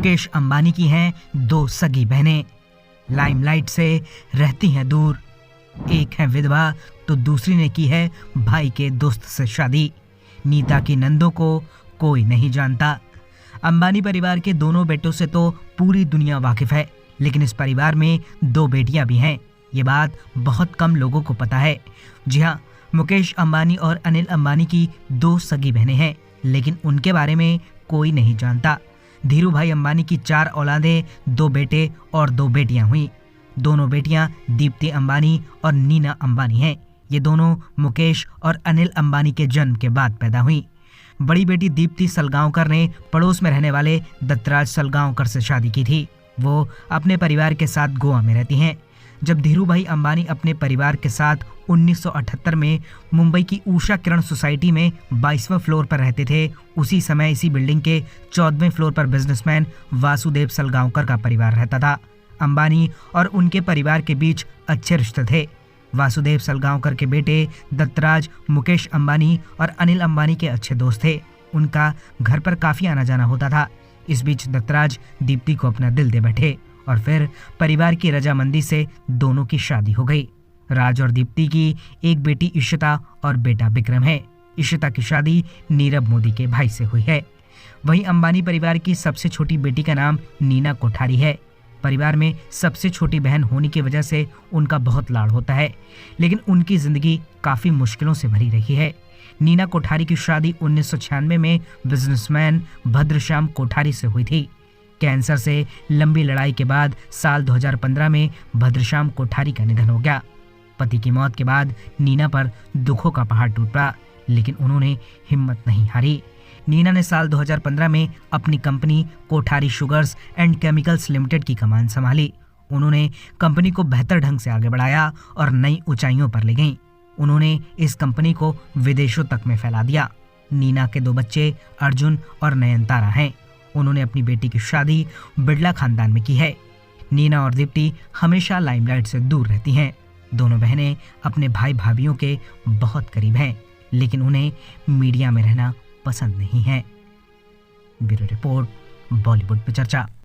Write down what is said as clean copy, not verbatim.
मुकेश अंबानी की हैं दो सगी बहनें, लाइमलाइट से रहती हैं दूर। एक है विधवा तो दूसरी ने की है भाई के दोस्त से शादी। नीता की नंदों को कोई नहीं जानता। अंबानी परिवार के दोनों बेटों से तो पूरी दुनिया वाकिफ है, लेकिन इस परिवार में दो बेटियां भी हैं। ये बात बहुत कम लोगों को पता है। जी हाँ, मुकेश अंबानी और अनिल अंबानी की दो सगी बहनें हैं, लेकिन उनके बारे में कोई नहीं जानता। धीरू भाई अंबानी की 4 औलादें, 2 बेटे और 2 बेटियां हुई। दोनों बेटियां दीप्ति अंबानी और नीना अंबानी हैं। ये दोनों मुकेश और अनिल अंबानी के जन्म के बाद पैदा हुई। बड़ी बेटी दीप्ति सलगांवकर ने पड़ोस में रहने वाले दत्तराज सलगांवकर से शादी की थी। वो अपने परिवार के साथ गोवा में रहती हैं। जब धीरू भाई अंबानी अपने परिवार के साथ 1978 में मुंबई की उषा किरण सोसाइटी में 22वें फ्लोर पर रहते थे, उसी समय इसी बिल्डिंग के 14वें फ्लोर पर बिजनेसमैन वासुदेव सलगांवकर का परिवार रहता था। अंबानी और उनके परिवार के बीच अच्छे रिश्ते थे। वासुदेव सलगांवकर के बेटे दत्तराज मुकेश अंबानी और अनिल अंबानी के अच्छे दोस्त थे। उनका घर पर काफी आना जाना होता था। इस बीच दत्तराज दीप्ति को अपना दिल दे बैठे और फिर परिवार की रजामंदी से दोनों की शादी हो गई। राज और दीप्ति की एक बेटी इशिता और बेटा विक्रम है। इशिता की शादी नीरव मोदी के भाई से हुई है। वहीं अंबानी परिवार की सबसे छोटी बेटी का नाम नीना कोठारी है। परिवार में सबसे छोटी बहन होने की वजह से उनका बहुत लाड़ होता है, लेकिन उनकी जिंदगी काफी मुश्किलों से भरी रही है। नीना कोठारी की शादी 1996 में बिजनेसमैन भद्रश्याम कोठारी से हुई थी। कैंसर से लंबी लड़ाई के बाद साल 2015 में भद्रश्याम कोठारी का निधन हो गया। पति की मौत के बाद नीना पर दुखों का पहाड़ टूट पड़ा, लेकिन उन्होंने हिम्मत नहीं हारी। नीना ने साल 2015 में अपनी company Kothari sugars and chemicals limited की कमान संभाली। उन्होंने कंपनी को बेहतर ढंग से आगे बढ़ाया और नई ऊंचाइयों पर ले गईं। उन्होंने इस कंपनी को विदेशों तक में फैला दिया। नीना के 2 बच्चे अर्जुन और नयनतारा हैं। उन्होंने अपनी बेटी की शादी बिड़ला खानदान में की है। नीना और दीप्ति हमेशा लाइमलाइट से दूर रहती हैं। दोनों बहनें अपने भाई भाभीयों के बहुत करीब हैं, लेकिन उन्हें मीडिया में रहना पसंद नहीं है। ब्यूरो रिपोर्ट, बॉलीवुड पे चर्चा।